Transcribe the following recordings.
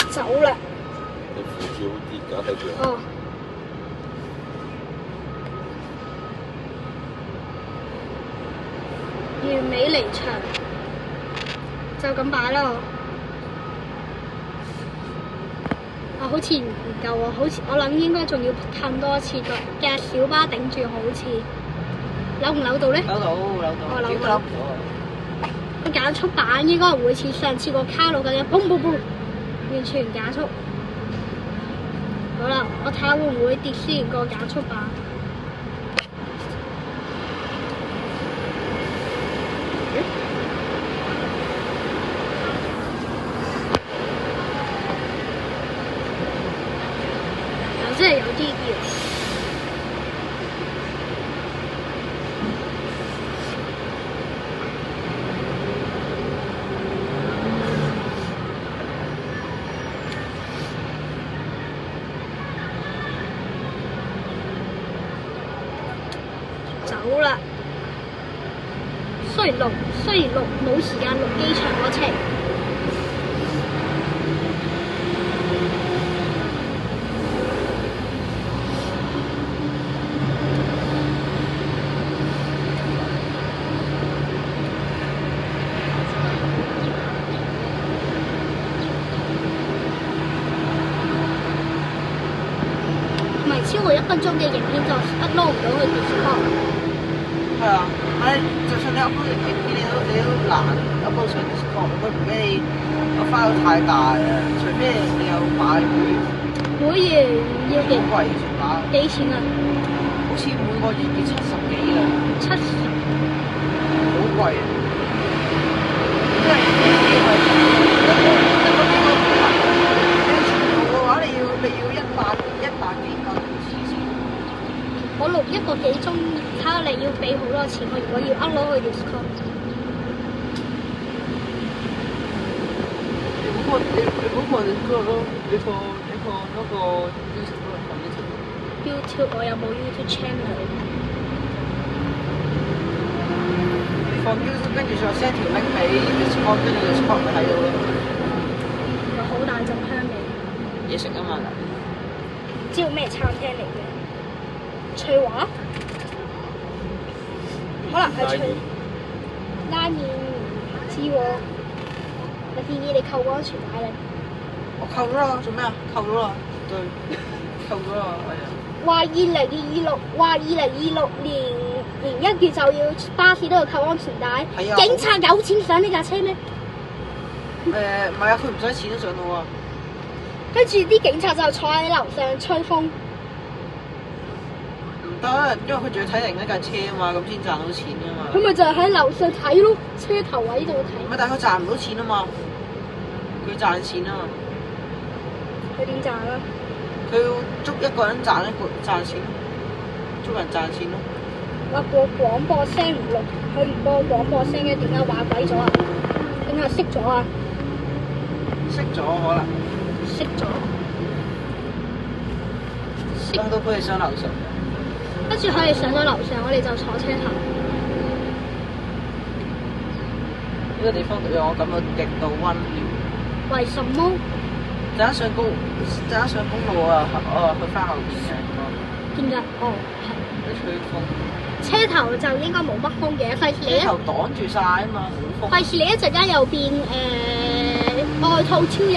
走啦。你扶住好跌㗎，睇住。哦。完美離場，就咁擺咯。啊，好似唔夠喎，好似我諗應該仲要褪多一次嘅小巴頂住，好似扭唔扭到咧？扭到，哦，扭點到。扭唔到啊？個減速板應該唔會似上次個卡路咁樣，嘣嘣嘣，完全唔減速。好啦，我睇下會唔會跌先個減速板。真係有啲熱。走啦！雖然錄冇時間錄機場嗰程。超過1分鐘嘅影片就upload唔到去 Discord。係啊，就算你 upload 影片，你都難 upload 上 Discord，佢唔俾你個 file 太大啊，除非你有買會員要幾好貴全把。幾錢啊？好似每個月要70幾啊。70。好貴啊！因為你係一個全部嘅話，你要100幾蚊。我錄1個幾鐘，睇下你要俾好多錢，我如果要upload去 Discord。你嗰個咯，你個嗰個 YouTube 我有冇 YouTube channel？ 你放 YouTube 跟住再 send 條 link 俾 Discord，跟住 Discord 咪睇到咯。有好大陣香味。嘢食啊嘛，唔知道咩餐廳嚟嘅？翠華，可能係翠拉麵，唔知喎。你建議你扣安全帶你。我扣咗啦，做咩啊？扣咗啦，對，扣咗啦，係啊。話2026年1月就要巴士都要扣安全帶。係啊。警察有錢上呢架車咩？唔係啊，佢唔使錢都上到啊。跟住啲警察就坐喺樓上吹風。得，因為佢仲要睇另一架車啊嘛，咁先賺到錢啊嘛。佢咪就係喺樓上睇咯，車頭位度睇。唔係，但係佢賺唔到錢啊嘛，佢賺錢啊嘛。佢點賺啊？佢要捉一個人賺錢，捉人賺錢咯。話個廣播聲唔錄，佢唔播廣播聲嘅，點解話鬼咗啊？定係熄咗啊？熄咗可能。熄咗。等到佢哋上樓上。跟住佢哋上咗樓上，我哋就坐車頭。呢個地方讓我感到極度溫暖。為什麼？陣間上公路啊，去翻後邊嘅。點解？哦，係。你吹風。車頭就應該冇乜風嘅，費事你車頭擋住晒啊嘛，冇風。費事你一陣間又變外套超人。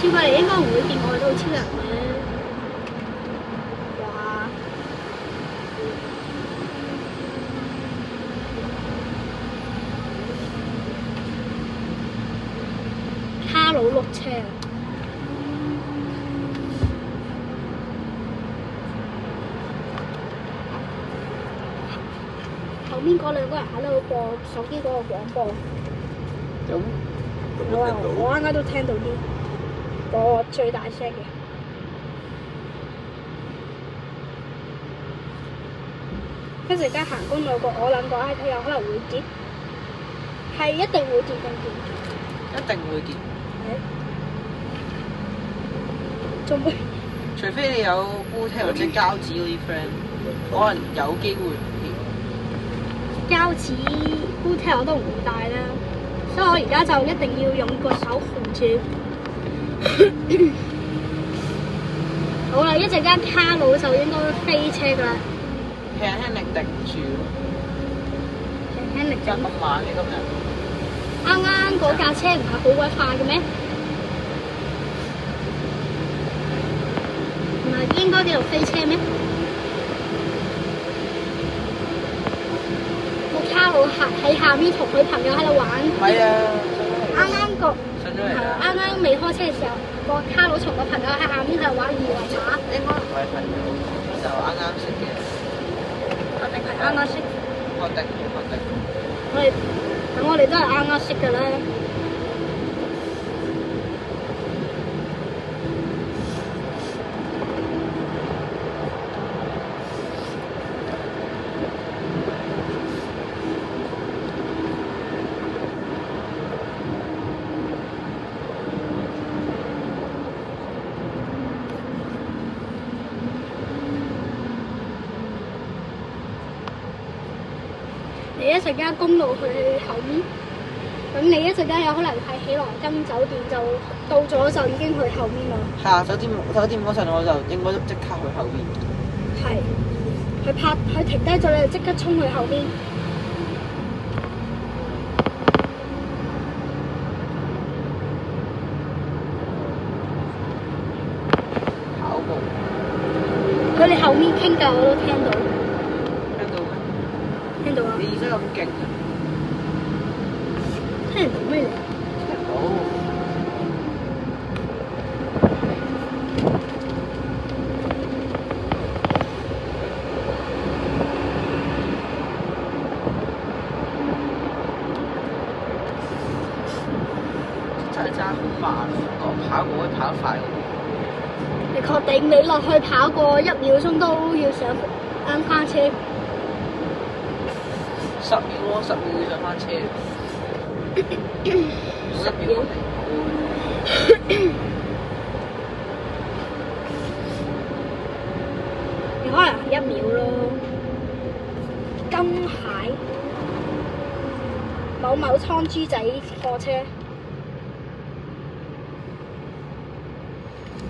照佢嚟應該唔會變外套超人嘅。卡佬碌車，後面嗰兩個人喺度播手機嗰個廣播。我啱啱都聽到啲，個最大聲嘅。一陣間行公路我諗個 I P 有可能會跌，係一定會跌定跌。一定會跌。仲會？除非你有固體或者膠紙嗰啲 friend，可能有機會跌。膠紙固體我都唔會帶啦，所以我我而家就一定要用個手扶住。好啦，一陣間卡佬就應該飛車㗎啦，輕輕力頂住，輕輕力就咁慢嘅今日。啱啱嗰架車唔係好鬼快嘅咩？唔係應該叫做飛車咩？個卡佬喺下面同佢朋友喺度玩。係啊，啱啱個上咗嚟啦。啱啱未開車嘅時候，個卡佬同個朋友喺下面喺度玩二維碼。應該唔係朋友，就啱啱識嘅。我哋係啱啱識。確定，確定。我哋都係啱啱識嘅啦。你一陣間公路去後面，咁你一陣間有可能係喜來登酒店就到咗就已經去後面啦。係啊，酒店嗰陣我就應該即刻去後邊。係，佢停低咗你就即刻衝去後邊。跑步。佢哋後面傾偈我都聽到。聽到咩？聽到啊！你耳仔咁勁啊！聽唔到咩嚟？聽唔到。真係揸好慢，我跑步可以跑得快喎。你確定你落去跑過1秒鐘都要上翻車10秒咯，10秒要上翻車。10秒。你可能1秒咯。金蟹某某倉豬仔貨車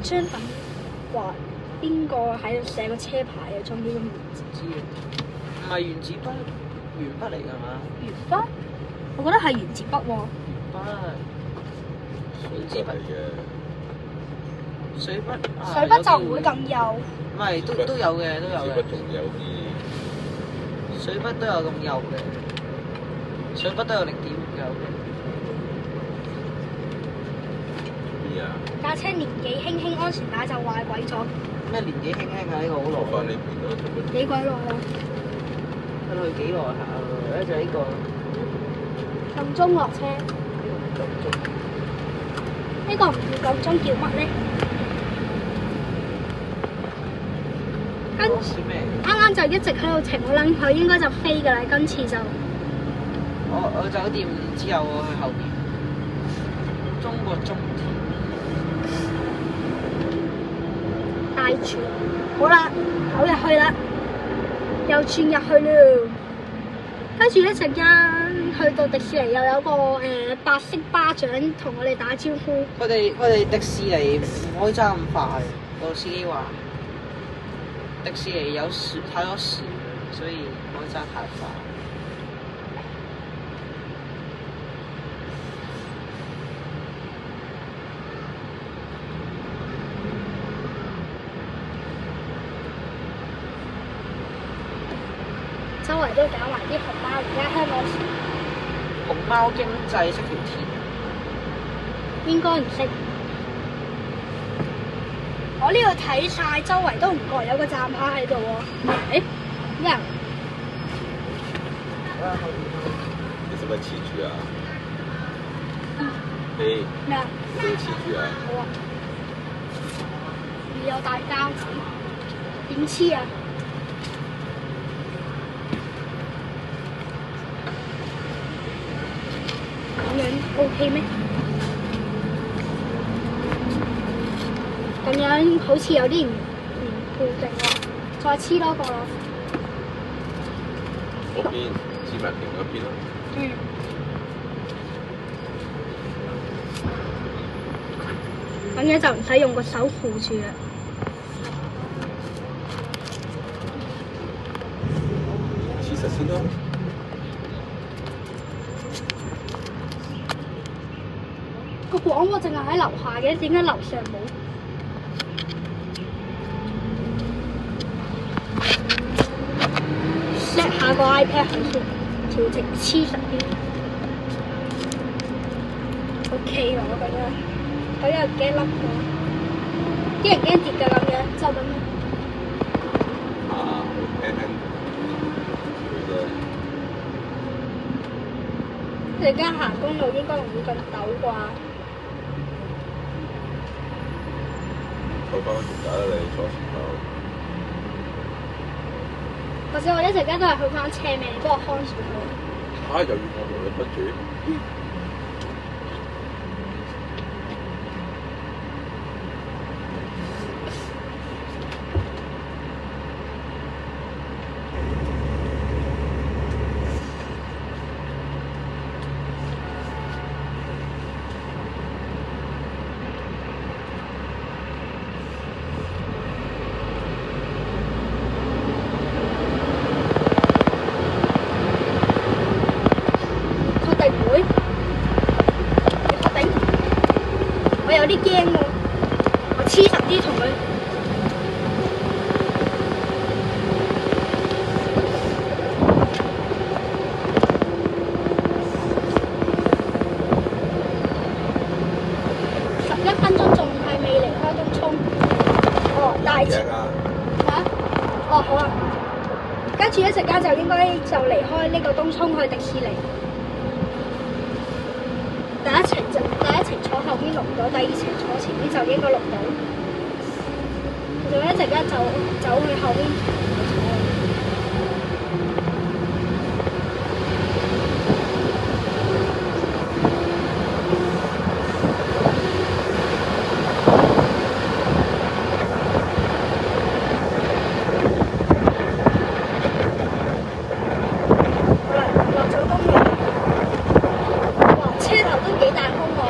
張品話邊個喺度寫個車牌啊？仲要咁唔知啊，唔係原子筆，鉛筆嚟㗎嘛？鉛筆？我覺得係原子筆喎。鉛筆。水筆。水筆就唔會咁幼。唔係，都有嘅，都有嘅。水筆仲有啲。水筆都有咁幼嘅，水筆都有0.5幼嘅。咩啊？架車年紀輕輕，安全帶就壞鬼咗。咩年紀輕輕啊？呢個好耐。翻呢邊咯，做乜？幾鬼耐啊！去幾耐下喎？咧就呢個。撳鐘落車。呢個唔叫撳鐘叫乜咧？跟啱啱就一直喺度停，我諗佢應該就飛㗎啦。今次就我酒店之後我去後邊，中國中鐵大轉，好啦，走入去啦，又轉入去啦。跟住一陣間去到迪士尼又有個白色巴掌同我哋打招呼。佢哋迪士尼唔可以揸咁快，個司機話迪士尼有太多事，所以唔可以揸太快。周圍都搞埋啲熊貓，而家香港熊貓經濟識條鐵，應該唔識。我呢度睇晒，周圍都唔覺有個站牌喺度喎。誒，咩啊？你使唔使黐住啊？你咩啊？你黐住啊？好啊。有大膠紙，點黐啊？咁樣 OK 咩？咁樣好似有啲唔固定喎，再黐多個咯。嗰邊黐埋另一邊咯。嗯。咁樣就唔使用個手扶住啦。黐實先咯。個廣播淨係喺樓下嘅，點解樓上冇？set 下個 iPad 佢先，調整黐實啲。OK 啦，我覺得佢又驚甩咗，啲人驚跌㗎咁樣，就咁樣。啊，輕輕佢你而家行公路應該唔會咁陡啩？扣翻條架啦，你坐前頭。或者我一陣間都係去翻車尾，你幫我看住佢。又要我同你不住？有啲驚喎，我黐實啲同佢。11分鐘仲係未離開東涌。哦，大前嚇？哦，好啊。跟住一陣間就應該就離開呢個東涌去迪士尼。第一程坐後邊錄唔到，第二程坐前邊就應該錄到。仲有一陣間走去後邊坐。好啦，落咗公路。哇，車頭都幾大風喎！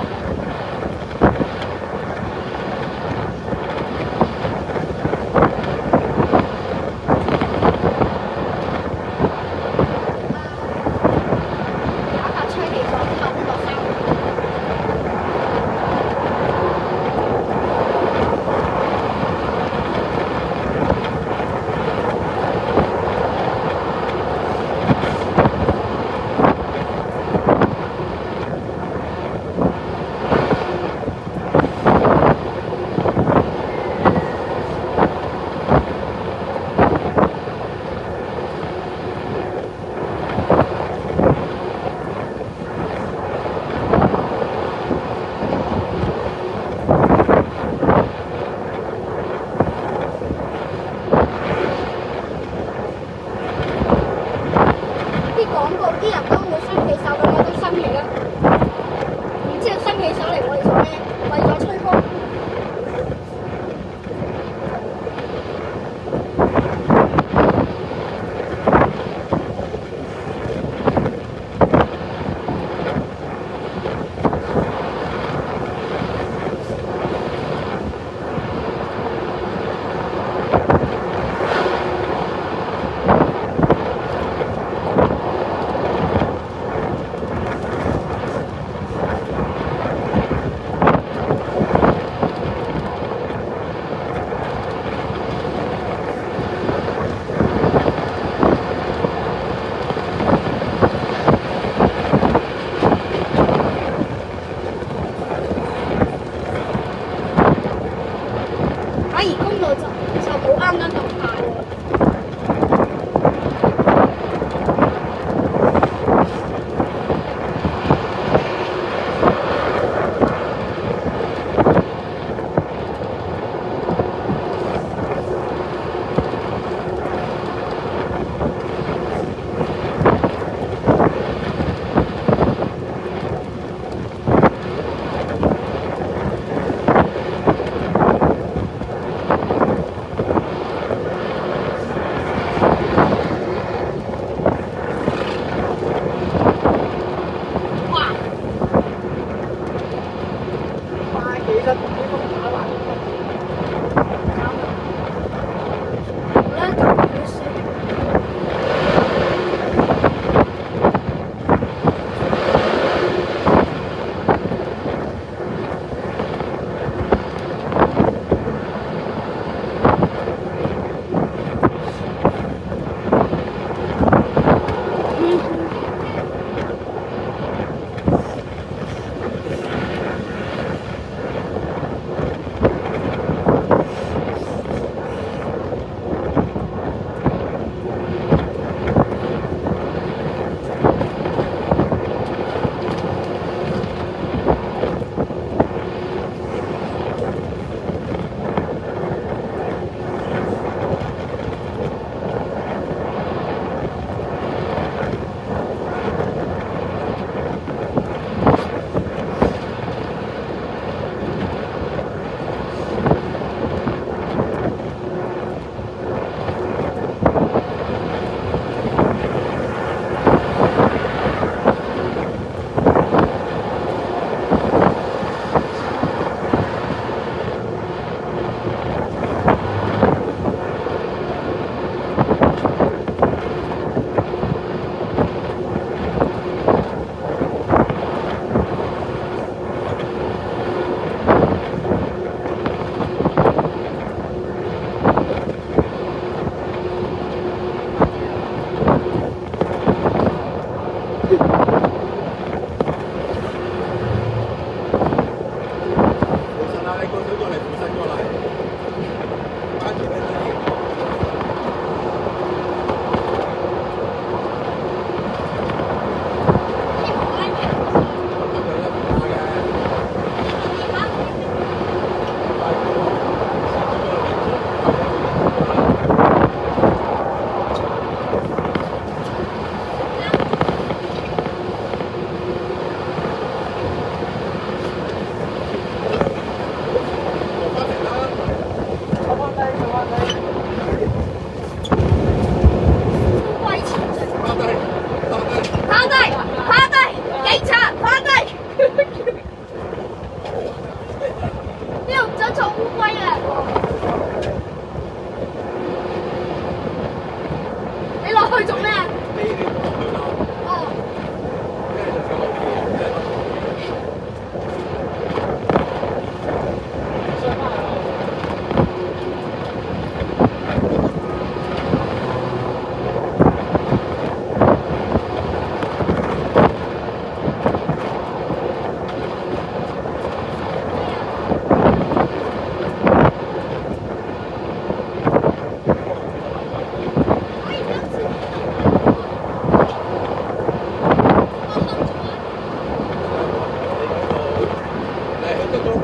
都